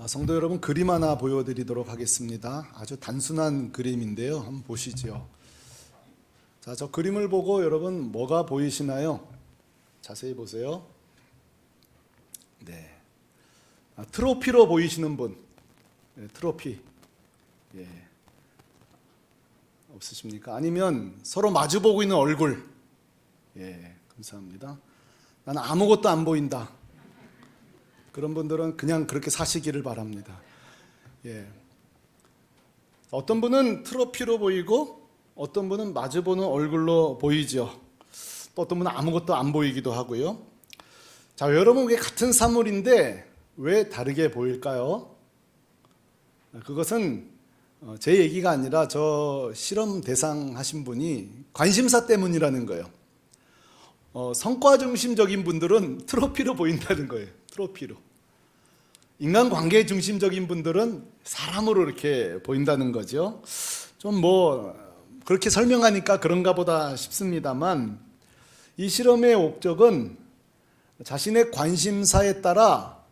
성도 여러분, 그림 하나 보여드리도록 하겠습니다. 아주 단순한 그림인데요. 한번 보시죠. 자, 저 그림을 보고 여러분 뭐가 보이시나요? 자세히 보세요. 네, 트로피로 보이시는 분, 네, 트로피, 예, 없으십니까? 아니면 서로 마주보고 있는 얼굴, 예, 감사합니다. 나는 아무것도 안 보인다. 그런 분들은 그냥 그렇게 사시기를 바랍니다. 예. 어떤 분은 트로피로 보이고 어떤 분은 마주보는 얼굴로 보이죠. 또 어떤 분은 아무것도 안 보이기도 하고요. 자, 여러분, 이게 같은 사물인데 왜 다르게 보일까요? 그것은 제 얘기가 아니라 저 실험 대상 하신 분이 관심사 때문이라는 거예요. 성과 중심적인 분들은 트로피로 보인다는 거예요. 트로피로. 인간관계 중심적인 분들은 사람으로 이렇게 보인다는 거죠. 좀 그렇게 설명하니까 그런가 보다 싶습니다만, 이 실험의 목적은 자신의 관심사에 따라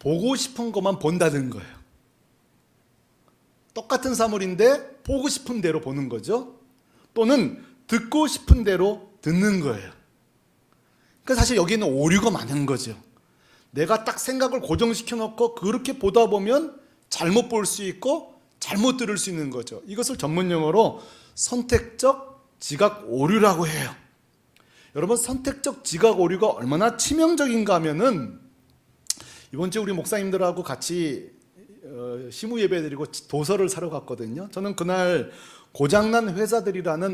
보고 싶은 것만 본다는 거예요. 똑같은 사물인데 보고 싶은 대로 보는 거죠. 또는 듣고 싶은 대로 듣는 거예요. 그러니까 사실 여기는 오류가 많은 거죠. 내가 딱 생각을 고정시켜 놓고 그렇게 보다 보면 잘못 볼 수 있고 잘못 들을 수 있는 거죠. 이것을 전문 용어로 선택적 지각 오류라고 해요. 여러분, 선택적 지각 오류가 얼마나 치명적인가 하면은, 이번 주에 우리 목사님들하고 같이 시무 예배 드리고 도서를 사러 갔거든요. 저는 그날 고장난 회사들이라는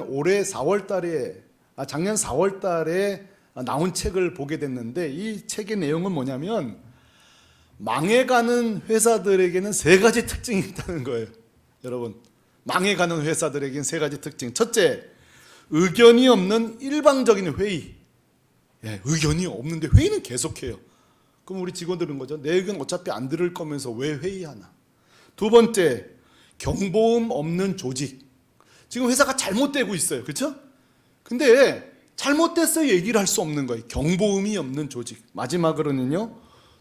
작년 4월 달에 나온 책을 보게 됐는데, 이 책의 내용은 뭐냐면 망해가는 회사들에게는 세 가지 특징이 있다는 거예요. 여러분, 망해가는 회사들에게는 세 가지 특징. 첫째, 의견이 없는 일방적인 회의. 예, 의견이 없는데 회의는 계속해요. 그럼 우리 직원들은 거죠. 내 의견 어차피 안 들을 거면서 왜 회의하나. 두 번째, 경보음 없는 조직. 지금 회사가 잘못되고 있어요. 그렇죠? 근데 잘못됐어요 얘기를 할 수 없는 거예요. 경보음이 없는 조직. 마지막으로는요,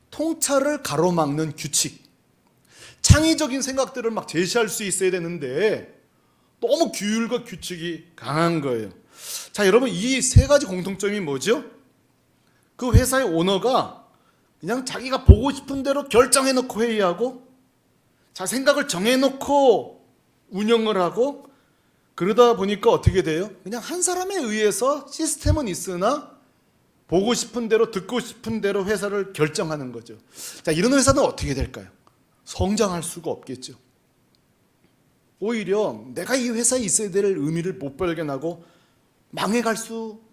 통찰을 가로막는 규칙. 창의적인 생각들을 막 제시할 수 있어야 되는데 너무 규율과 규칙이 강한 거예요. 자, 여러분, 이 세 가지 공통점이 뭐죠? 그 회사의 오너가 그냥 자기가 보고 싶은 대로 결정해놓고 회의하고, 자, 생각을 정해놓고 운영을 하고, 그러다 보니까 어떻게 돼요? 그냥 한 사람에 의해서 시스템은 있으나 보고 싶은 대로 듣고 싶은 대로 회사를 결정하는 거죠. 자, 이런 회사는 어떻게 될까요? 성장할 수가 없겠죠. 오히려 내가 이 회사에 있어야 될 의미를 못 발견하고 망해갈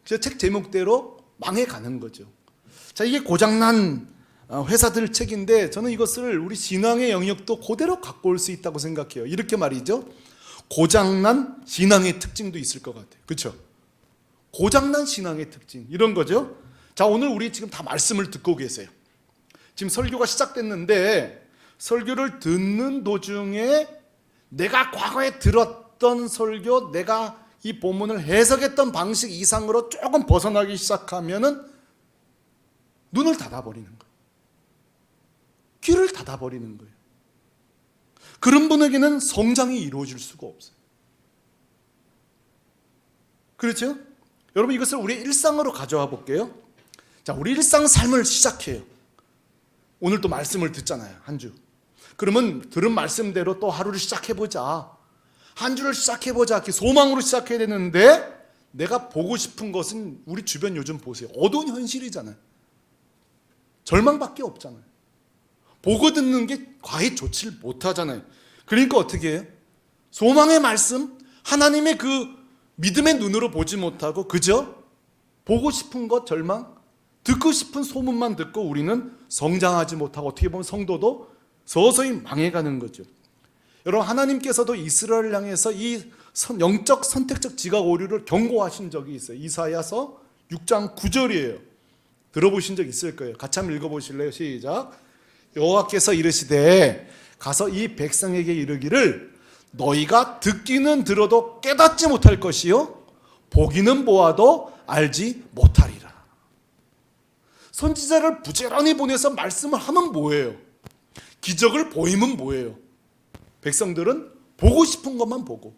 책 제목대로 망해가는 거죠. 자, 이게 고장난 회사들 책인데, 저는 이것을 우리 신앙의 영역도 그대로 갖고 올 수 있다고 생각해요. 이렇게 말이죠. 고장난 신앙의 특징도 있을 것 같아요. 그렇죠? 고장난 신앙의 특징, 이런 거죠. 자, 오늘 우리 지금 다 말씀을 듣고 계세요. 지금 설교가 시작됐는데, 설교를 듣는 도중에 내가 과거에 들었던 설교, 내가 이 본문을 해석했던 방식 이상으로 조금 벗어나기 시작하면은 눈을 닫아버리는 거예요. 귀를 닫아버리는 거예요. 그런 분에게는 성장이 이루어질 수가 없어요. 그렇죠? 여러분, 이것을 우리 일상으로 가져와 볼게요. 자, 우리 일상 삶을 시작해요. 오늘 또 말씀을 듣잖아요, 한 주. 그러면 들은 말씀대로 또 하루를 시작해보자, 한 주를 시작해보자, 이렇게 소망으로 시작해야 되는데, 내가 보고 싶은 것은 우리 주변 요즘 보세요. 어두운 현실이잖아요. 절망밖에 없잖아요. 보고 듣는 게 과히 좋지를 못하잖아요. 그러니까 어떻게 해요? 소망의 말씀, 하나님의 그 믿음의 눈으로 보지 못하고 그저 보고 싶은 것 절망, 듣고 싶은 소문만 듣고 우리는 성장하지 못하고, 어떻게 보면 성도도 서서히 망해가는 거죠. 여러분, 하나님께서도 이스라엘을 향해서 이 영적 선택적 지각 오류를 경고하신 적이 있어요. 이사야서 6장 9절이에요. 들어보신 적 있을 거예요. 같이 한번 읽어보실래요? 시작. 여호와께서 이르시되 가서 이 백성에게 이르기를 너희가 듣기는 들어도 깨닫지 못할 것이요 보기는 보아도 알지 못하리라. 선지자를 부지런히 보내서 말씀을 하면 뭐예요? 기적을 보이면 뭐예요? 백성들은 보고 싶은 것만 보고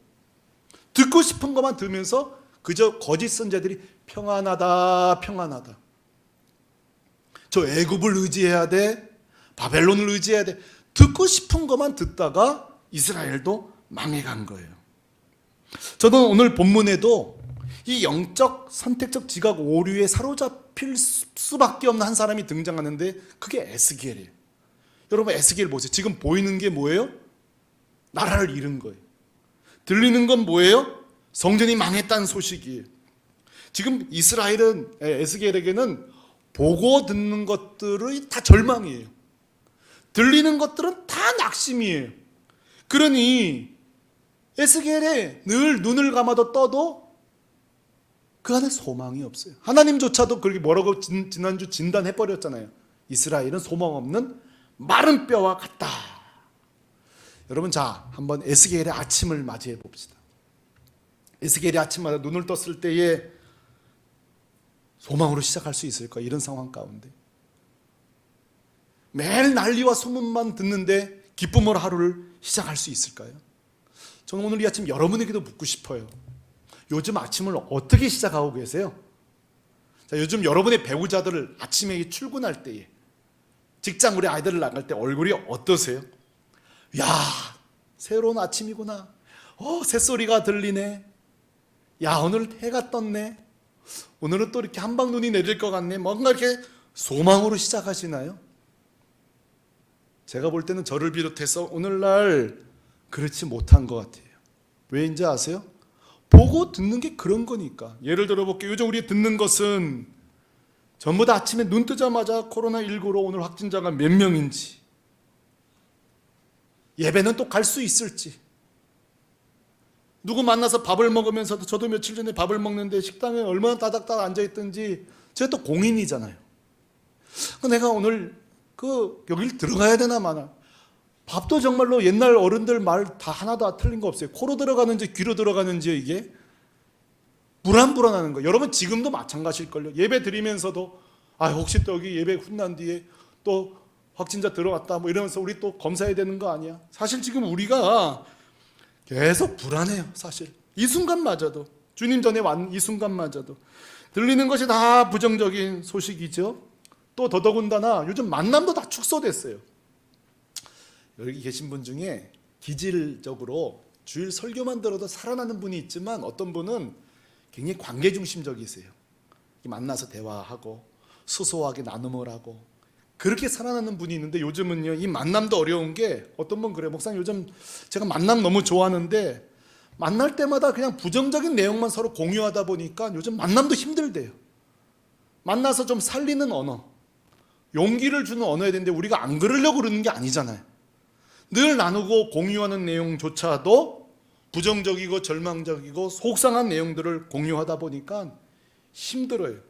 듣고 싶은 것만 들으면서 그저 거짓 선자들이 평안하다 평안하다, 저 애굽을 의지해야 돼, 바벨론을 의지해야 돼, 듣고 싶은 것만 듣다가 이스라엘도 망해간 거예요. 저는 오늘 본문에도 이 영적 선택적 지각 오류에 사로잡힐 수밖에 없는 한 사람이 등장하는데 그게 에스겔이에요. 여러분 에스겔 보세요. 지금 보이는 게 뭐예요? 나라를 잃은 거예요. 들리는 건 뭐예요? 성전이 망했다는 소식이에요. 지금 이스라엘은, 에스겔에게는 보고 듣는 것들이 다 절망이에요. 들리는 것들은 다 낙심이에요. 그러니 에스겔에 늘 눈을 감아도 떠도 그 안에 소망이 없어요. 하나님조차도 그렇게 뭐라고 지난주 진단해버렸잖아요. 이스라엘은 소망 없는 마른 뼈와 같다. 여러분, 자, 한번 에스겔의 아침을 맞이해 봅시다. 에스겔이 아침마다 눈을 떴을 때에 소망으로 시작할 수 있을까? 이런 상황 가운데 매일 난리와 소문만 듣는데 기쁨으로 하루를 시작할 수 있을까요? 저는 오늘 이 아침 여러분에게도 묻고 싶어요. 요즘 아침을 어떻게 시작하고 계세요? 자, 요즘 여러분의 배우자들을 아침에 출근할 때에, 직장 우리 아이들을 나갈 때 얼굴이 어떠세요? 야, 새로운 아침이구나. 새소리가 들리네. 야, 오늘 해가 떴네. 오늘은 또 이렇게 한방 눈이 내릴 것 같네. 뭔가 이렇게 소망으로 시작하시나요? 제가 볼 때는 저를 비롯해서 오늘날 그렇지 못한 것 같아요. 왜인지 아세요? 보고 듣는 게 그런 거니까. 예를 들어 볼게요. 요즘 우리 듣는 것은 전부 다 아침에 눈 뜨자마자 코로나19로 오늘 확진자가 몇 명인지, 예배는 또 갈 수 있을지, 누구 만나서 밥을 먹으면서도, 저도 며칠 전에 밥을 먹는데 식당에 얼마나 따닥따닥 앉아있든지 제가 또 공인이잖아요. 내가 오늘 여길 들어가야 되나 마나. 밥도 정말로 옛날 어른들 말 다 하나도 틀린 거 없어요. 코로 들어가는지 귀로 들어가는지 이게 불안불안하는 거예요. 여러분 지금도 마찬가지일걸요. 예배 드리면서도 혹시 또 여기 예배 끝난 뒤에 또 확진자 들어왔다 뭐 이러면서 우리 또 검사해야 되는 거 아니야? 사실 지금 우리가 계속 불안해요. 사실 이 순간마저도, 주님 전에 왔 이 순간마저도 들리는 것이 다 부정적인 소식이죠. 또 더더군다나 요즘 만남도 다 축소됐어요. 여기 계신 분 중에 기질적으로 주일 설교만 들어도 살아나는 분이 있지만 어떤 분은 굉장히 관계 중심적이세요. 만나서 대화하고 소소하게 나눔을 하고 그렇게 살아나는 분이 있는데, 요즘은요 이 만남도 어려운 게, 어떤 분 그래요. 목사님 요즘 제가 만남 너무 좋아하는데 만날 때마다 그냥 부정적인 내용만 서로 공유하다 보니까 요즘 만남도 힘들대요. 만나서 좀 살리는 언어, 용기를 주는 언어야 되는데 우리가 안 그러려고 그러는 게 아니잖아요. 늘 나누고 공유하는 내용조차도 부정적이고 절망적이고 속상한 내용들을 공유하다 보니까 힘들어요.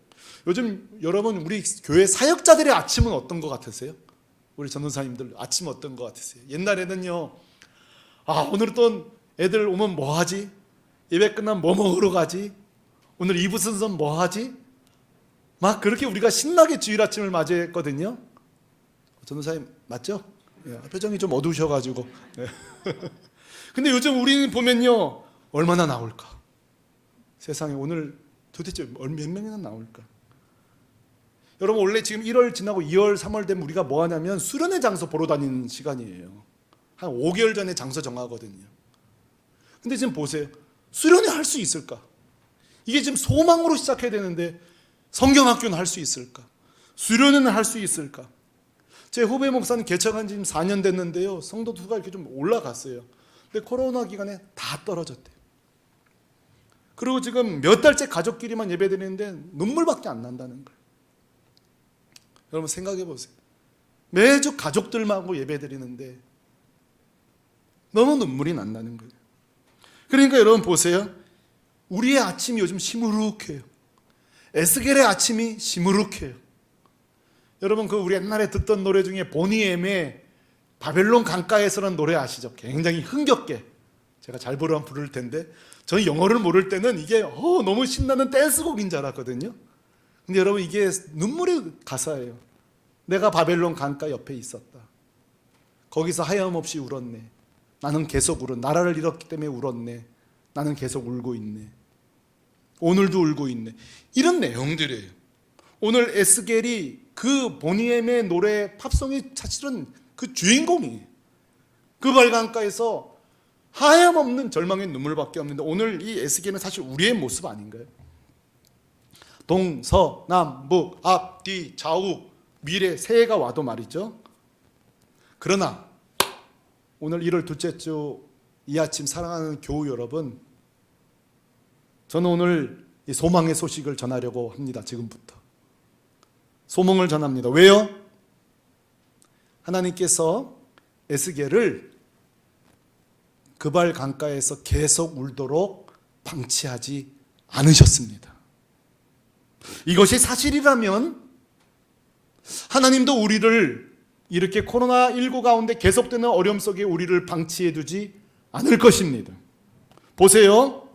요즘 여러분 우리 교회 사역자들의 아침은 어떤 것 같으세요? 우리 전도사님들 아침 어떤 것 같으세요? 옛날에는요, 오늘 또 애들 오면 뭐 하지? 예배 끝나면 뭐 먹으러 가지? 오늘 이부 순서 뭐 하지? 막 그렇게 우리가 신나게 주일 아침을 맞이했거든요. 전도사님 맞죠? 표정이 좀 어두우셔가지고. 근데 요즘 우리는 보면요, 얼마나 나올까? 세상에 오늘 도대체 몇 명이나 나올까? 여러분 원래 지금 1월 지나고 2월 3월 되면 우리가 뭐 하냐면 수련회 장소 보러 다니는 시간이에요. 한 5개월 전에 장소 정하거든요. 근데 지금 보세요. 수련회 할 수 있을까? 이게 지금 소망으로 시작해야 되는데 성경학교는 할 수 있을까? 수련회는 할 수 있을까? 제 후배 목사는 개척한 지 지금 4년 됐는데요, 성도 수가 이렇게 좀 올라갔어요. 근데 코로나 기간에 다 떨어졌대요. 그리고 지금 몇 달째 가족끼리만 예배드리는데 눈물밖에 안 난다는 거예요. 여러분 생각해 보세요. 매주 가족들만 예배드리는데 너무 눈물이 난다는 거예요. 그러니까 여러분 보세요. 우리의 아침이 요즘 시무룩해요. 에스겔의 아침이 시무룩해요. 여러분 우리 옛날에 듣던 노래 중에 보니엠의 바벨론 강가에서라는 노래 아시죠? 굉장히 흥겹게 제가 잘 부를 텐데, 저는 영어를 모를 때는 이게 너무 신나는 댄스곡인 줄 알았거든요. 근데 여러분 이게 눈물의 가사예요. 내가 바벨론 강가 옆에 있었다. 거기서 하염없이 울었네. 나는 계속 울어. 나라를 잃었기 때문에 울었네. 나는 계속 울고 있네. 오늘도 울고 있네. 이런 내용들이에요. 오늘 에스겔이 그 보니엠의 노래 팝송이 사실은 그 주인공이에요. 그 발강가에서 하염없는 절망의 눈물밖에 없는데 오늘 이 에스겔은 사실 우리의 모습 아닌가요? 동서남북 앞뒤 좌우 미래 새해가 와도 말이죠. 그러나 오늘 1월 둘째 주 이 아침 사랑하는 교우 여러분, 저는 오늘 이 소망의 소식을 전하려고 합니다. 지금부터 소망을 전합니다. 왜요? 하나님께서 에스겔을 그발 강가에서 계속 울도록 방치하지 않으셨습니다. 이것이 사실이라면 하나님도 우리를 이렇게 코로나19 가운데 계속되는 어려움 속에 우리를 방치해 두지 않을 것입니다. 보세요.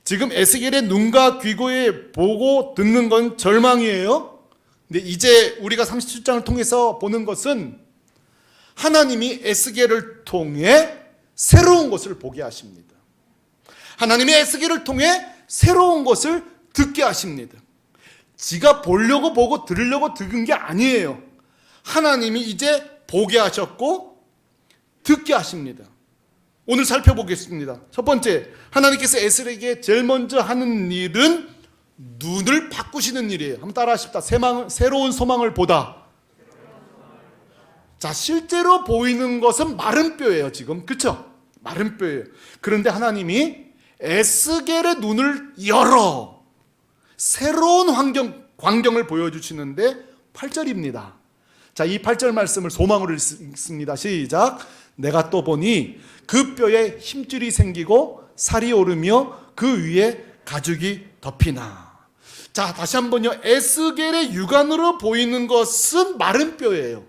지금 에스겔의 눈과 귀고에 보고 듣는 건 절망이에요. 근데 이제 우리가 37장을 통해서 보는 것은 하나님이 에스겔을 통해 새로운 것을 보게 하십니다. 하나님이 에스겔을 통해 새로운 것을 듣게 하십니다. 지가 보려고 보고 들으려고 들은 게 아니에요. 하나님이 이제 보게 하셨고 듣게 하십니다. 오늘 살펴보겠습니다. 첫 번째, 하나님께서 에스겔에게 제일 먼저 하는 일은 눈을 바꾸시는 일이에요. 한번 따라 하십시다. 새로운 소망을 보다. 자, 실제로 보이는 것은 마른 뼈예요. 지금 그렇죠? 마른 뼈예요. 그런데 하나님이 에스겔의 눈을 열어 새로운 광경을 보여주시는데 8절입니다. 자, 이 8절 말씀을 소망으로 읽습니다. 시작. 내가 또 보니 그 뼈에 힘줄이 생기고 살이 오르며 그 위에 가죽이 덮이나. 자, 다시 한번요. 에스겔의 육안으로 보이는 것은 마른 뼈예요.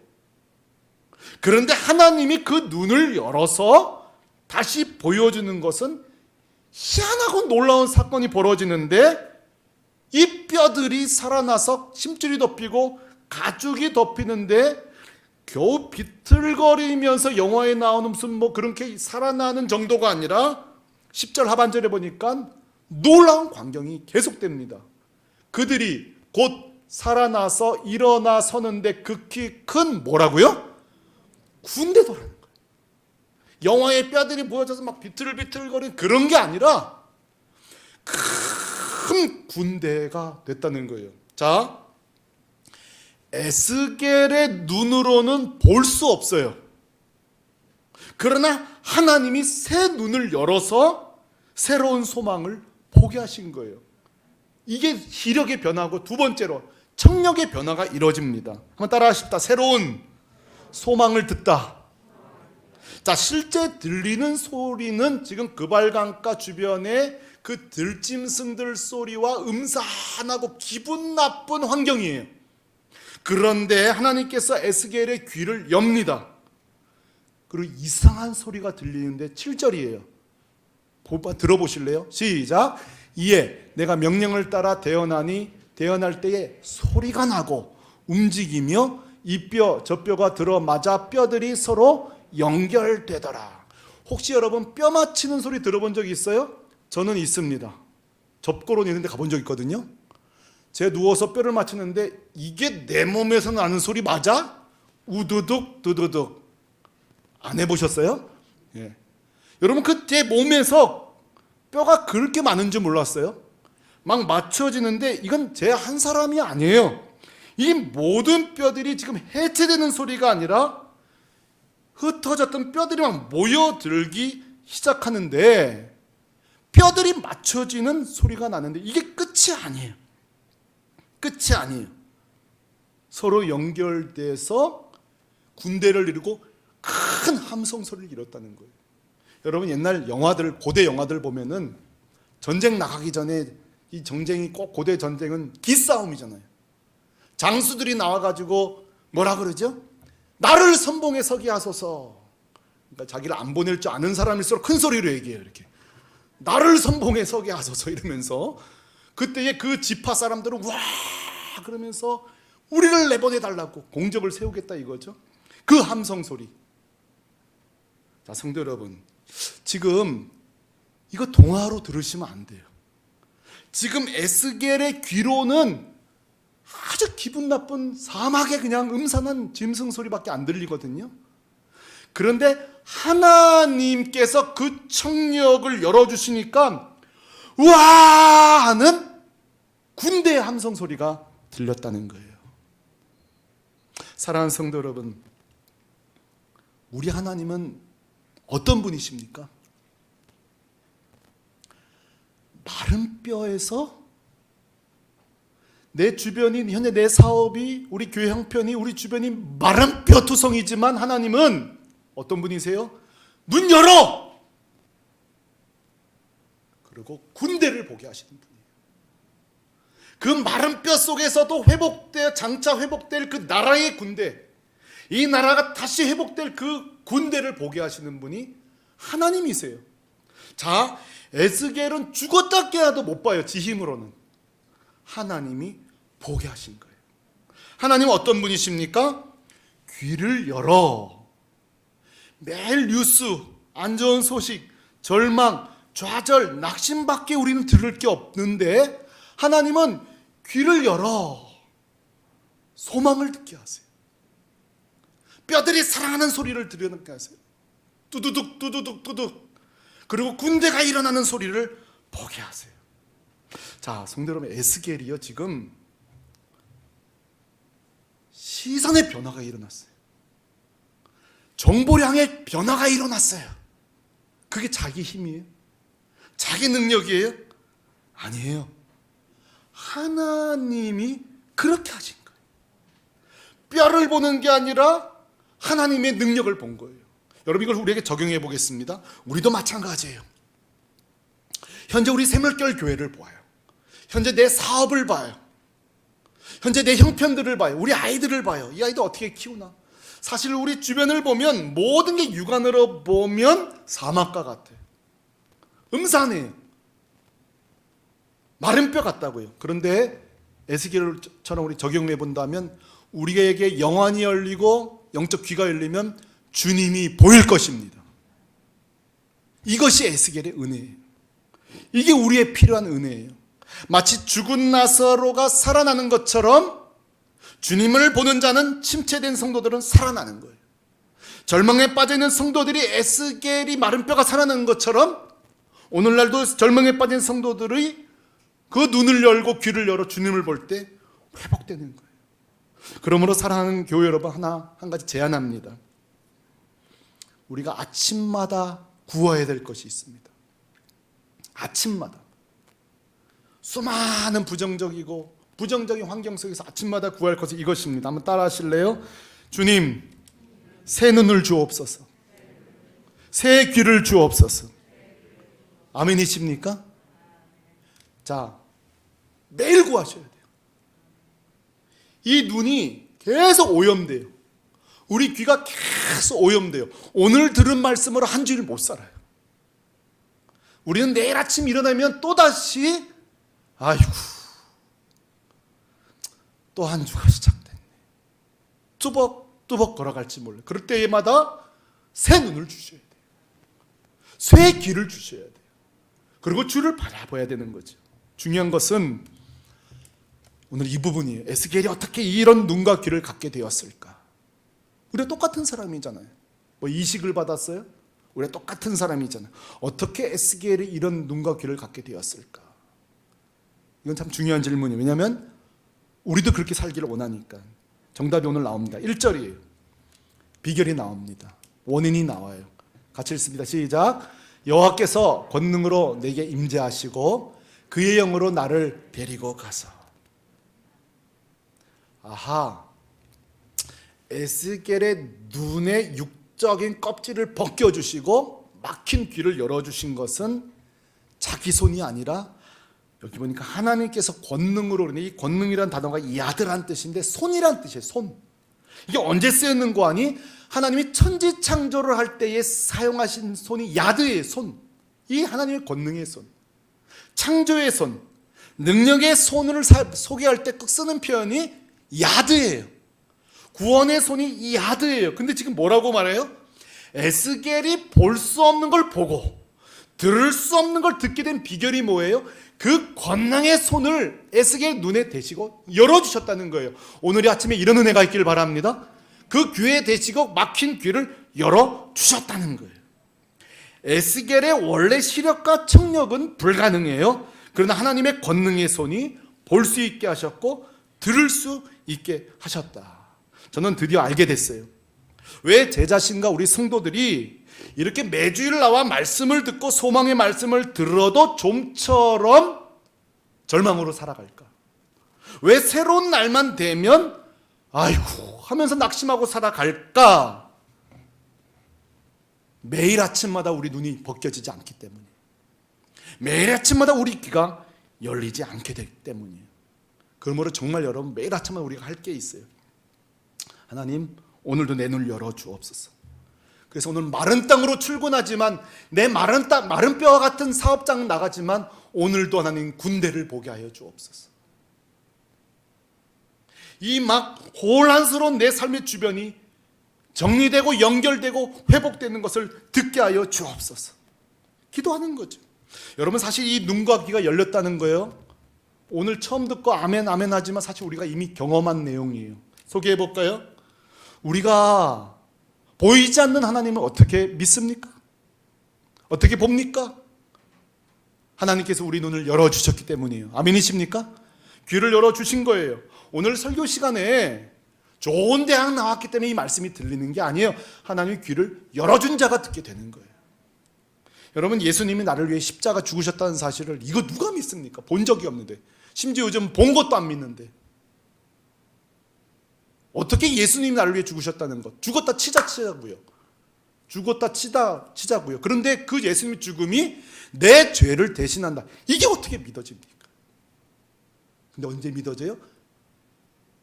그런데 하나님이 그 눈을 열어서 다시 보여주는 것은 희한하고 놀라운 사건이 벌어지는데 이 뼈들이 살아나서 힘줄이 덮이고 가죽이 덮이는데 겨우 비틀거리면서 영화에 나오는 무슨 뭐 그렇게 살아나는 정도가 아니라 10절 하반절에 보니까 놀라운 광경이 계속됩니다. 그들이 곧 살아나서 일어나 서는데 극히 큰 뭐라고요? 군대도라는 거예요. 영화의 뼈들이 보여져서 막 비틀비틀거리는 그런 게 아니라 큰 군대가 됐다는 거예요. 자, 에스겔의 눈으로는 볼 수 없어요. 그러나 하나님이 새 눈을 열어서 새로운 소망을 보게 하신 거예요. 이게 시력의 변화고 두 번째로 청력의 변화가 이루어집니다. 한번 따라 하십시다. 새로운 소망을 듣다. 자, 실제 들리는 소리는 지금 그발강가 주변에 그 들짐승들 소리와 음산하고 기분 나쁜 환경이에요. 그런데 하나님께서 에스겔의 귀를 엽니다. 그리고 이상한 소리가 들리는데 7절이에요. 들어보실래요? 시작. 이에 내가 명령을 따라 대언하니 대언할 때에 소리가 나고 움직이며 이 뼈 저 뼈가 들어맞아 뼈들이 서로 연결되더라. 혹시 여러분 뼈 맞히는 소리 들어본 적 있어요? 저는 있습니다. 접고론 이런 데 가본 적 있거든요. 제가 누워서 뼈를 맞추는데 이게 내 몸에서 나는 소리 맞아? 우두둑 두두둑. 안 해보셨어요? 예. 여러분 그 제 몸에서 뼈가 그렇게 많은 줄 몰랐어요. 막 맞춰지는데 이건 제 한 사람이 아니에요. 이 모든 뼈들이 지금 해체되는 소리가 아니라 흩어졌던 뼈들이 막 모여들기 시작하는데 뼈들이 맞춰지는 소리가 나는데 이게 끝이 아니에요. 끝이 아니에요. 서로 연결돼서 군대를 이루고 큰 함성 소리를 이뤘다는 거예요. 여러분 옛날 영화들, 고대 영화들 보면은 전쟁 나가기 전에 이 전쟁이 꼭 고대 전쟁은 기싸움이잖아요. 장수들이 나와가지고 뭐라 그러죠? 나를 선봉에 서게 하소서. 그러니까 자기를 안 보낼 줄 아는 사람일수록 큰 소리로 얘기해요. 이렇게 나를 선봉에 서게 하소서 이러면서 그때의 그 지파 사람들은 와 그러면서 우리를 내보내달라고 공적을 세우겠다 이거죠. 그 함성 소리. 자, 성도 여러분, 지금 이거 동화로 들으시면 안 돼요. 지금 에스겔의 귀로는 아주 기분 나쁜 사막의 그냥 음산한 짐승 소리밖에 안 들리거든요. 그런데 하나님께서 그 청력을 열어주시니까 우와 하는 군대의 함성 소리가 들렸다는 거예요. 사랑하는 성도 여러분, 우리 하나님은 어떤 분이십니까? 마른 뼈에서 내 주변이, 현재 내 사업이, 우리 교회 형편이, 우리 주변이 마른 뼈 투성이지만 하나님은 어떤 분이세요? 문 열어! 그리고 군대를 보게 하시는 분이에요. 그 마른 뼈 속에서도 장차 회복될 그 나라의 군대, 이 나라가 다시 회복될 그 군대를 보게 하시는 분이 하나님이세요. 자, 에스겔은 죽었다 깨어도 못 봐요. 지 힘으로는. 하나님이 보게 하신 거예요. 하나님은 어떤 분이십니까? 귀를 열어. 매일 뉴스, 안 좋은 소식, 절망, 좌절, 낙심밖에 우리는 들을 게 없는데 하나님은 귀를 열어 소망을 듣게 하세요. 뼈들이 사랑하는 소리를 들으게 하세요. 뚜두둑 뚜두둑 뚜둑. 그리고 군대가 일어나는 소리를 보게 하세요. 자, 성도 여러분, 에스겔이요 지금 시선의 변화가 일어났어요. 정보량의 변화가 일어났어요. 그게 자기 힘이에요? 자기 능력이에요? 아니에요. 하나님이 그렇게 하신 거예요. 뼈를 보는 게 아니라 하나님의 능력을 본 거예요. 여러분, 이걸 우리에게 적용해 보겠습니다. 우리도 마찬가지예요. 현재 우리 새물결 교회를 봐요. 현재 내 사업을 봐요. 현재 내 형편들을 봐요. 우리 아이들을 봐요. 이 아이들 어떻게 키우나? 사실 우리 주변을 보면 모든 게 육안으로 보면 사막과 같아요. 음산해요. 마른 뼈 같다고요. 그런데 에스겔처럼 우리 적용해 본다면 우리에게 영안이 열리고 영적 귀가 열리면 주님이 보일 것입니다. 이것이 에스겔의 은혜예요. 이게 우리의 필요한 은혜예요. 마치 죽은 나사로가 살아나는 것처럼 주님을 보는 자는, 침체된 성도들은 살아나는 거예요. 절망에 빠져 있는 성도들이 에스겔이 마른 뼈가 살아나는 것처럼 오늘날도 절망에 빠진 성도들이 그 눈을 열고 귀를 열어 주님을 볼 때 회복되는 거예요. 그러므로 사랑하는 교회 여러분, 한 가지 제안합니다. 우리가 아침마다 구해야 될 것이 있습니다. 아침마다 수많은 부정적인 환경 속에서 아침마다 구할 것은 이것입니다. 한번 따라 하실래요? 주님, 새 눈을 주옵소서. 새 귀를 주옵소서. 아멘이십니까? 자, 매일 구하셔야 돼요. 이 눈이 계속 오염돼요. 우리 귀가 계속 오염돼요. 오늘 들은 말씀으로 한 주일 못 살아요. 우리는 내일 아침 일어나면 또다시 아이고, 또 한 주가 시작됐네. 뚜벅뚜벅 걸어갈지 몰라요. 그럴 때마다 새 눈을 주셔야 돼요. 새 귀를 주셔야 돼요. 그리고 주를 바라봐야 되는 거죠. 중요한 것은 오늘 이 부분이에요. 에스겔이 어떻게 이런 눈과 귀를 갖게 되었을까? 우리가 똑같은 사람이잖아요. 뭐 이식을 받았어요? 우리가 똑같은 사람이잖아요. 어떻게 에스겔이 이런 눈과 귀를 갖게 되었을까? 이건 참 중요한 질문이에요. 왜냐하면 우리도 그렇게 살기를 원하니까. 정답이 오늘 나옵니다. 1절이에요. 비결이 나옵니다. 원인이 나와요. 같이 읽습니다. 시작. 여호와께서 권능으로 내게 임재하시고 그의 영으로 나를 데리고 가서. 아하, 에스겔의 눈의 육적인 껍질을 벗겨주시고 막힌 귀를 열어주신 것은 자기 손이 아니라 여기 보니까 하나님께서 권능으로, 그러는데 이 권능이란 단어가 야드란 뜻인데 손이란 뜻이에요. 손. 이게 언제 쓰였는 거 아니? 하나님이 천지 창조를 할 때에 사용하신 손이 야드의 손. 이 하나님의 권능의 손, 창조의 손, 능력의 손을 소개할 때 꼭 쓰는 표현이 야드예요. 구원의 손이 이 야드예요. 근데 지금 뭐라고 말해요? 에스겔이 볼 수 없는 걸 보고 들을 수 없는 걸 듣게 된 비결이 뭐예요? 그 권능의 손을 에스겔 눈에 대시고 열어주셨다는 거예요. 오늘 아침에 이런 은혜가 있길 바랍니다. 그 귀에 대시고 막힌 귀를 열어주셨다는 거예요. 에스겔의 원래 시력과 청력은 불가능해요. 그러나 하나님의 권능의 손이 볼 수 있게 하셨고 들을 수 있게 하셨다. 저는 드디어 알게 됐어요. 왜 제 자신과 우리 성도들이 이렇게 매주일 나와 말씀을 듣고 소망의 말씀을 들어도 좀처럼 절망으로 살아갈까? 왜 새로운 날만 되면 아이고 하면서 낙심하고 살아갈까? 매일 아침마다 우리 눈이 벗겨지지 않기 때문에, 매일 아침마다 우리 귀가 열리지 않게 되기 때문이에요. 그러므로 정말 여러분 매일 아침마다 우리가 할 게 있어요. 하나님 오늘도 내 눈을 열어주옵소서. 그래서 오늘 마른 땅으로 출근하지만 내 마른 뼈와 같은 사업장 나가지만 오늘도 하나님 군대를 보게 하여 주옵소서. 이 막 혼란스러운 내 삶의 주변이 정리되고 연결되고 회복되는 것을 듣게 하여 주옵소서. 기도하는 거죠. 여러분 사실 이 눈과 귀가 열렸다는 거예요. 오늘 처음 듣고 아멘 아멘 하지만 사실 우리가 이미 경험한 내용이에요. 소개해 볼까요? 우리가 보이지 않는 하나님을 어떻게 믿습니까? 어떻게 봅니까? 하나님께서 우리 눈을 열어주셨기 때문이에요. 아멘이십니까? 귀를 열어주신 거예요. 오늘 설교 시간에 좋은 대학 나왔기 때문에 이 말씀이 들리는 게 아니에요. 하나님의 귀를 열어준 자가 듣게 되는 거예요. 여러분 예수님이 나를 위해 십자가 죽으셨다는 사실을 이거 누가 믿습니까? 본 적이 없는데, 심지어 요즘 본 것도 안 믿는데 어떻게 예수님이 나를 위해 죽으셨다는 것, 죽었다 치자고요. 죽었다 치자고요. 그런데 그 예수님의 죽음이 내 죄를 대신한다. 이게 어떻게 믿어집니까? 근데 언제 믿어져요?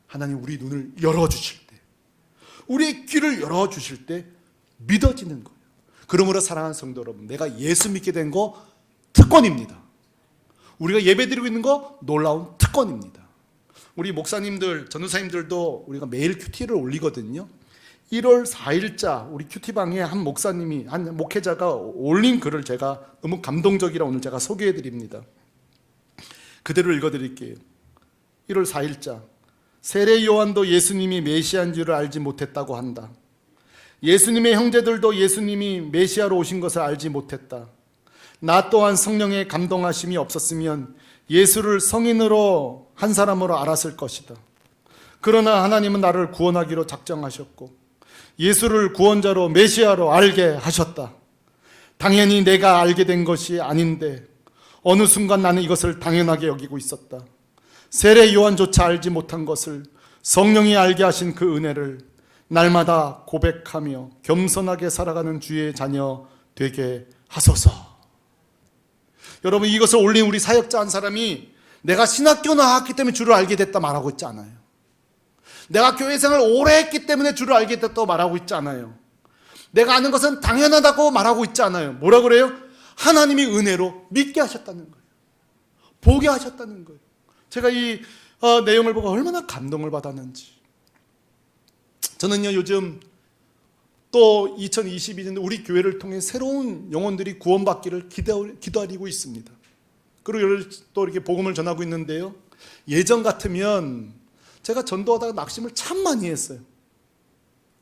하나님 우리 눈을 열어주실 때, 우리의 귀를 열어주실 때 믿어지는 거예요. 그러므로 사랑하는 성도 여러분, 내가 예수 믿게 된 거 특권입니다. 우리가 예배드리고 있는 거 놀라운 특권입니다. 우리 목사님들, 전도사님들도 우리가 매일 큐티를 올리거든요. 1월 4일자 우리 큐티방에 한 목사님이, 한 목회자가 올린 글을 제가 너무 감동적이라 오늘 제가 소개해 드립니다. 그대로 읽어 드릴게요. 1월 4일자 세례 요한도 예수님이 메시아인 줄을 알지 못했다고 한다. 예수님의 형제들도 예수님이 메시아로 오신 것을 알지 못했다. 나 또한 성령의 감동하심이 없었으면 예수를 성인으로 한 사람으로 알았을 것이다. 그러나 하나님은 나를 구원하기로 작정하셨고 예수를 구원자로 메시아로 알게 하셨다. 당연히 내가 알게 된 것이 아닌데 어느 순간 나는 이것을 당연하게 여기고 있었다. 세례 요한조차 알지 못한 것을 성령이 알게 하신 그 은혜를 날마다 고백하며 겸손하게 살아가는 주의 자녀 되게 하소서. 여러분 이것을 올린 우리 사역자 한 사람이 내가 신학교 나왔기 때문에 주를 알게 됐다 말하고 있지 않아요. 내가 교회 생활 오래 했기 때문에 주를 알게 됐다고 말하고 있지 않아요. 내가 아는 것은 당연하다고 말하고 있지 않아요. 뭐라 그래요? 하나님이 은혜로 믿게 하셨다는 거예요. 보게 하셨다는 거예요. 제가 이 내용을 보고 얼마나 감동을 받았는지. 저는요 요즘 또 2022년에 우리 교회를 통해 새로운 영혼들이 구원받기를 기다리고 있습니다. 그리고 또 이렇게 복음을 전하고 있는데요, 예전 같으면 제가 전도하다가 낙심을 참 많이 했어요.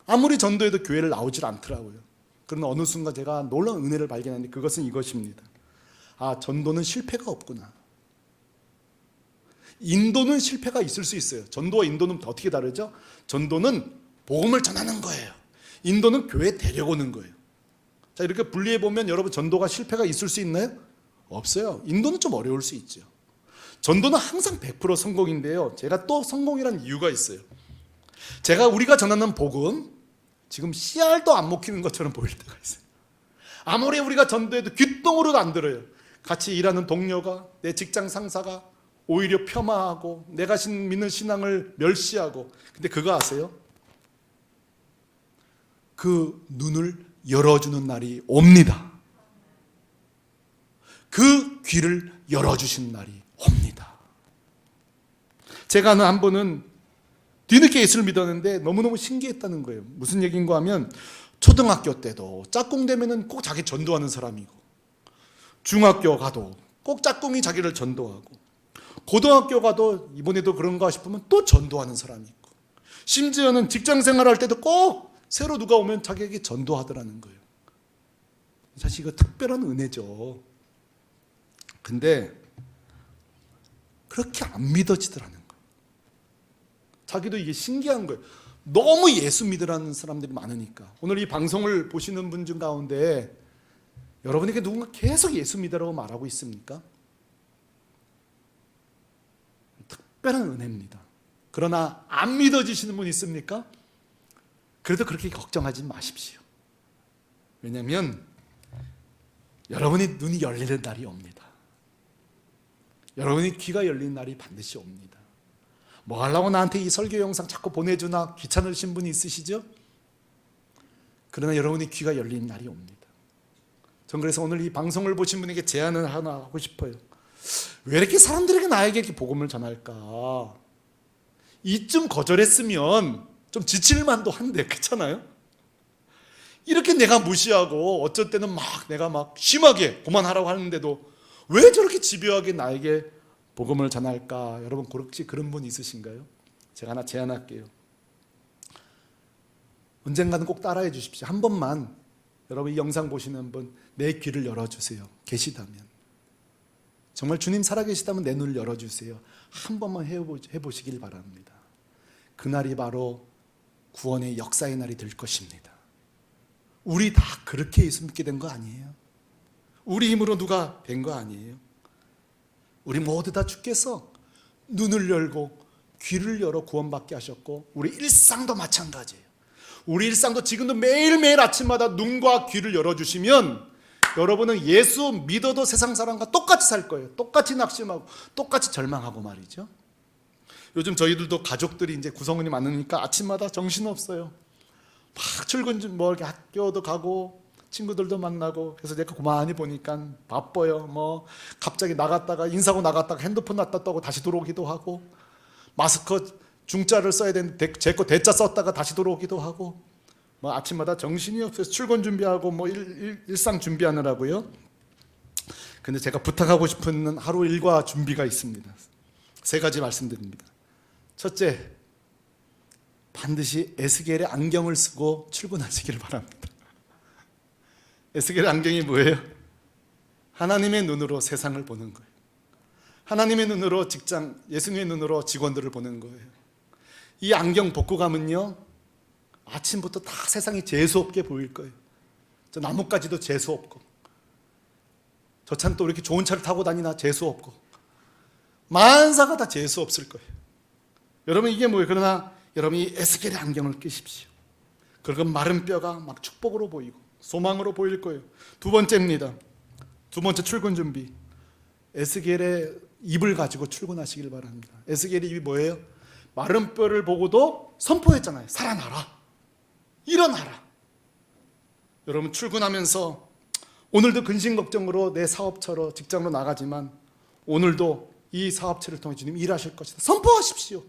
아무리 전도해도 교회를 나오질 않더라고요. 그러나 어느 순간 제가 놀라운 은혜를 발견했는데 그것은 이것입니다. 아, 전도는 실패가 없구나. 인도는 실패가 있을 수 있어요. 전도와 인도는 어떻게 다르죠? 전도는 복음을 전하는 거예요. 인도는 교회에 데려오는 거예요. 자, 이렇게 분리해 보면 여러분 전도가 실패가 있을 수 있나요? 없어요. 인도는 좀 어려울 수 있죠. 전도는 항상 100% 성공인데요, 제가 또 성공이라는 이유가 있어요. 우리가 전하는 복음 지금 씨알도 안 먹히는 것처럼 보일 때가 있어요. 아무리 우리가 전도해도 귓등으로도 안 들어요. 같이 일하는 동료가, 내 직장 상사가 오히려 폄하하고 내가 믿는 신앙을 멸시하고. 근데 그거 아세요? 그 눈을 열어주는 날이 옵니다. 그 귀를 열어주신 날이 옵니다. 제가 아는 한 분은 뒤늦게 예수를 믿었는데 너무너무 신기했다는 거예요. 무슨 얘기인가 하면 초등학교 때도 짝꿍 되면은 꼭 자기 전도하는 사람이고, 중학교 가도 꼭 짝꿍이 자기를 전도하고, 고등학교 가도 이번에도 그런가 싶으면 또 전도하는 사람이 있고, 심지어는 직장 생활할 때도 꼭 새로 누가 오면 자기에게 전도하더라는 거예요. 사실 이거 특별한 은혜죠. 근데 그렇게 안 믿어지더라는 거예요. 자기도 이게 신기한 거예요. 너무 예수 믿으라는 사람들이 많으니까. 오늘 이 방송을 보시는 분 중 가운데 여러분에게 누군가 계속 예수 믿으라고 말하고 있습니까? 특별한 은혜입니다. 그러나 안 믿어지시는 분 있습니까? 그래도 그렇게 걱정하지 마십시오. 왜냐하면 여러분의 눈이 열리는 날이 옵니다. 여러분의 귀가 열리는 날이 반드시 옵니다. 뭐 하려고 나한테 이 설교 영상 자꾸 보내주나 귀찮으신 분이 있으시죠? 그러나 여러분의 귀가 열리는 날이 옵니다. 전 그래서 오늘 이 방송을 보신 분에게 제안을 하나 하고 싶어요. 왜 이렇게 사람들에게 나에게 이렇게 복음을 전할까? 이쯤 거절했으면 좀 지칠만도 한데, 그렇잖아요? 이렇게 내가 무시하고 어쩔 때는 내가 심하게 그만하라고 하는데도 왜 저렇게 집요하게 나에게 복음을 전할까? 여러분 혹시 그런 분 있으신가요? 제가 하나 제안할게요. 언젠가는 꼭 따라해 주십시오. 한 번만 여러분 이 영상 보시는 분 내 귀를 열어주세요. 계시다면, 정말 주님 살아계시다면 내 눈을 열어주세요. 한 번만 해보시길 바랍니다. 그날이 바로 구원의 역사의 날이 될 것입니다. 우리 다 그렇게 예수 믿게 된 거 아니에요? 우리 힘으로 누가 된 거 아니에요? 우리 모두 다 주께서 눈을 열고 귀를 열어 구원받게 하셨고, 우리 일상도 마찬가지예요. 우리 일상도 지금도 매일매일 아침마다 눈과 귀를 열어주시면 여러분은 예수 믿어도 세상 사람과 똑같이 살 거예요. 똑같이 낙심하고 똑같이 절망하고 말이죠. 요즘 저희들도 가족들이 이제 구성원이 많으니까 아침마다 정신없어요. 막 출근 이렇게 학교도 가고 친구들도 만나고, 그래서 제가 그만히 보니까 바빠요. 갑자기 나갔다가 인사하고 나갔다가 핸드폰 놨다 떠고 다시 들어오기도 하고, 마스크 중자를 써야 되는데 제 거 대자 썼다가 다시 들어오기도 하고, 아침마다 정신이 없어서 출근 준비하고 일상 준비하느라고요. 근데 제가 부탁하고 싶은 하루 일과 준비가 있습니다. 3가지 말씀드립니다. 첫째, 반드시 에스겔의 안경을 쓰고 출근하시길 바랍니다. 에스겔의 안경이 뭐예요? 하나님의 눈으로 세상을 보는 거예요. 하나님의 눈으로 직장, 예수님의 눈으로 직원들을 보는 거예요. 이 안경 벗고 가면요, 아침부터 다 세상이 재수없게 보일 거예요. 저 나뭇가지도 재수없고, 저 차는 또 이렇게 좋은 차를 타고 다니나 재수없고, 만사가 다 재수없을 거예요. 여러분 이게 뭐예요? 그러나 여러분 이 에스겔의 안경을 끼십시오. 그러면 마른 뼈가 막 축복으로 보이고 소망으로 보일 거예요. 2번째입니다. 2번째 출근 준비. 에스겔의 입을 가지고 출근하시길 바랍니다. 에스겔의 입이 뭐예요? 마른 뼈를 보고도 선포했잖아요. 살아나라, 일어나라. 여러분 출근하면서 오늘도 근심걱정으로 내 사업처로 직장으로 나가지만 오늘도 이 사업체를 통해 주님 일하실 것이다. 선포하십시오.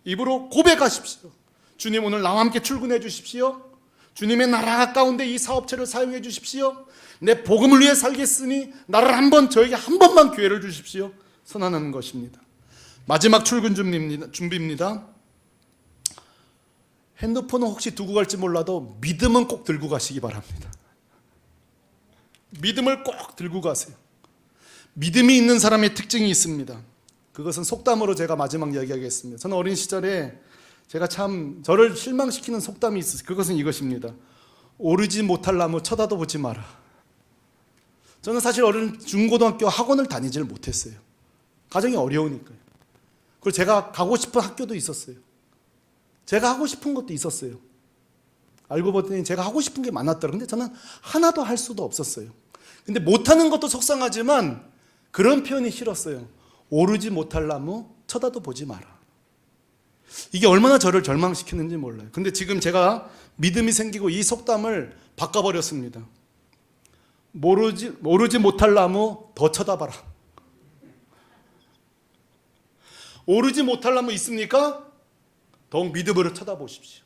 입으로 고백하십시오. 주님 오늘 나와 함께 출근해 주십시오. 주님의 나라 가운데 이 사업체를 사용해 주십시오. 내 복음을 위해 살겠으니 나를 저에게 한 번만 기회를 주십시오. 선언하는 것입니다. 마지막 출근 준비입니다. 핸드폰은 혹시 두고 갈지 몰라도 믿음은 꼭 들고 가시기 바랍니다. 믿음을 꼭 들고 가세요. 믿음이 있는 사람의 특징이 있습니다. 그것은 속담으로 제가 마지막 이야기하겠습니다. 저는 어린 시절에 제가 참 저를 실망시키는 속담이 있었어요. 그것은 이것입니다. 오르지 못할 나무 쳐다도 보지 마라. 저는 사실 중고등학교 학원을 다니지를 못했어요. 가정이 어려우니까요. 그리고 제가 가고 싶은 학교도 있었어요. 제가 하고 싶은 것도 있었어요. 알고 보더니 제가 하고 싶은 게 많았더라고요. 근데 저는 하나도 할 수도 없었어요. 근데 못하는 것도 속상하지만 그런 표현이 싫었어요. 오르지 못할 나무 쳐다도 보지 마라. 이게 얼마나 저를 절망시키는지 몰라요. 근데 지금 제가 믿음이 생기고 이 속담을 바꿔버렸습니다. 오르지 못할 나무 더 쳐다봐라. 오르지 못할 나무 있습니까? 더욱 믿음으로 쳐다보십시오.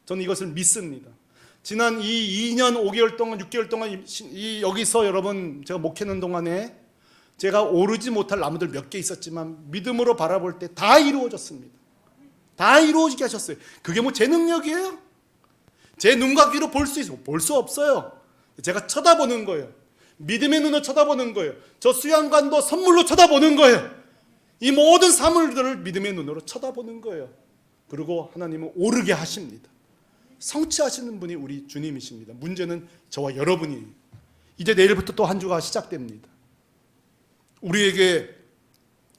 저는 이것을 믿습니다. 지난 이 2년 5개월 동안 6개월 동안 여기서 여러분 제가 목회하는 동안에 제가 오르지 못할 나무들 몇 개 있었지만 믿음으로 바라볼 때 다 이루어졌습니다. 다 이루어지게 하셨어요. 그게 뭐 제 능력이에요? 제 눈과 귀로 볼 수 있어요? 볼 수 없어요. 제가 쳐다보는 거예요. 믿음의 눈으로 쳐다보는 거예요. 저 수양관도 선물로 쳐다보는 거예요. 이 모든 사물들을 믿음의 눈으로 쳐다보는 거예요. 그리고 하나님은 오르게 하십니다. 성취하시는 분이 우리 주님이십니다. 문제는 저와 여러분이에요. 이제 내일부터 또 한 주가 시작됩니다. 우리에게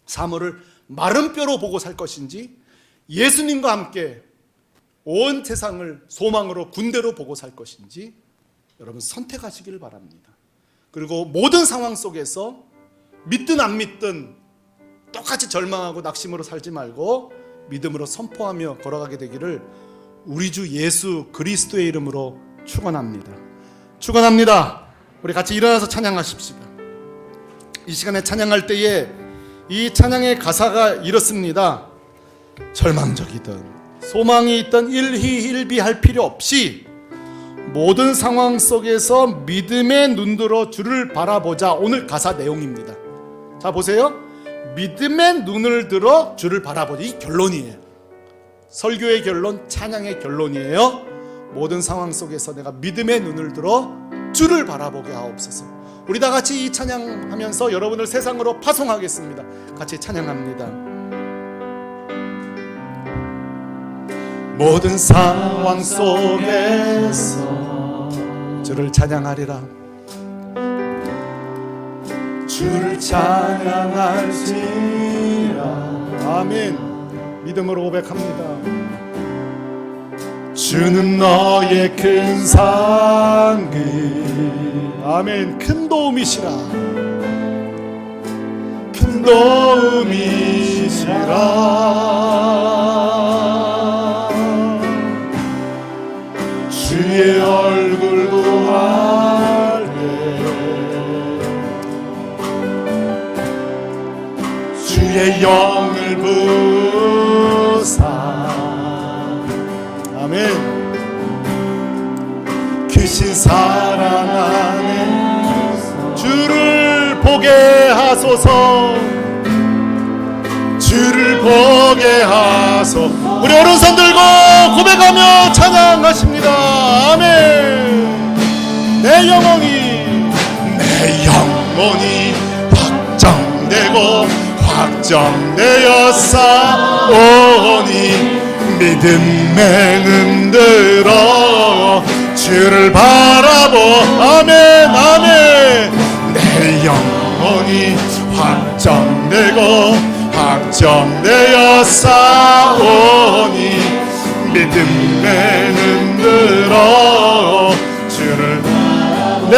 사물을 마른 뼈로 보고 살 것인지 예수님과 함께 온 세상을 소망으로 군대로 보고 살 것인지 여러분 선택하시기를 바랍니다. 그리고 모든 상황 속에서 믿든 안 믿든 똑같이 절망하고 낙심으로 살지 말고 믿음으로 선포하며 걸어가게 되기를 우리 주 예수 그리스도의 이름으로 축원합니다. 축원합니다. 우리 같이 일어나서 찬양하십시다. 이 시간에 찬양할 때에 이 찬양의 가사가 이렇습니다. 절망적이든 소망이 있든 일희일비할 필요 없이 모든 상황 속에서 믿음의 눈으로 주를 바라보자. 오늘 가사 내용입니다. 자 보세요. 믿음의 눈을 들어 주를 바라보자. 이 결론이에요. 설교의 결론, 찬양의 결론이에요. 모든 상황 속에서 내가 믿음의 눈을 들어 주를 바라보게 하옵소서. 우리 다 같이 이 찬양하면서 여러분을 세상으로 파송하겠습니다. 같이 찬양합니다. 모든 상황 속에서 주를 찬양하리라. 주를 찬양할지라. 아멘. 믿음으로 고백합니다. 주는 너의 큰 상급. 아멘. 큰 도움이시라. 큰 도움이시라. 주의 얼굴 구할 때 주의 영을 부사. 아멘. 귀신 사랑 안에 주를 보게 하소서. 주를 보게 하소. 우리 오른손 들고 고백하며 찬양하십니다. 아멘. 내 영혼이 확정되고 확정되어 싸우니 믿음의 눈 들어 주를 바라보. 아멘. 아멘. 내 영혼이 확정되고 확정되어 싸우니 믿음의 눈 들어 주를. 내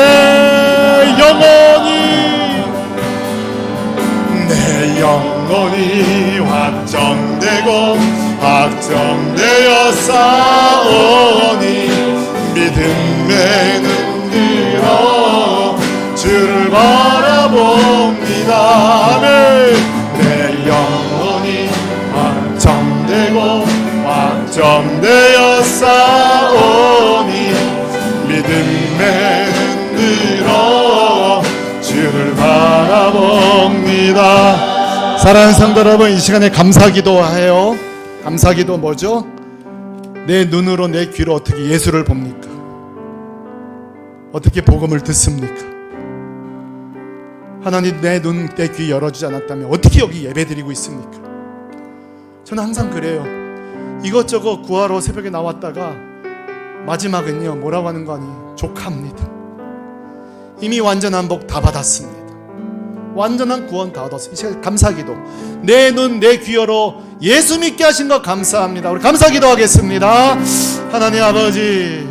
영혼이 확정되고 확정되어 싸우니 믿음의 눈 들어 주를 바라봅니다. 아멘. 내 영혼이 확정되고 확정되어 싸우니 믿음의 눈 들어 주를 바라봅니다. 사랑하는 성도 여러분, 이 시간에 감사기도해요. 감사기도 뭐죠? 내 눈으로 내 귀로 어떻게 예수를 봅니까? 어떻게 복음을 듣습니까? 하나님 내 눈 내 귀 열어주지 않았다면 어떻게 여기 예배드리고 있습니까? 저는 항상 그래요. 이것저것 구하러 새벽에 나왔다가 마지막은요 뭐라고 하는 거 아니에요? 족합니다. 이미 완전한 복 다 받았습니다. 완전한 구원 다 얻었습니다. 이 시간 감사기도. 내 눈 내 귀 열어 예수 믿게 하신 것 감사합니다. 우리 감사기도 하겠습니다. 하나님 아버지,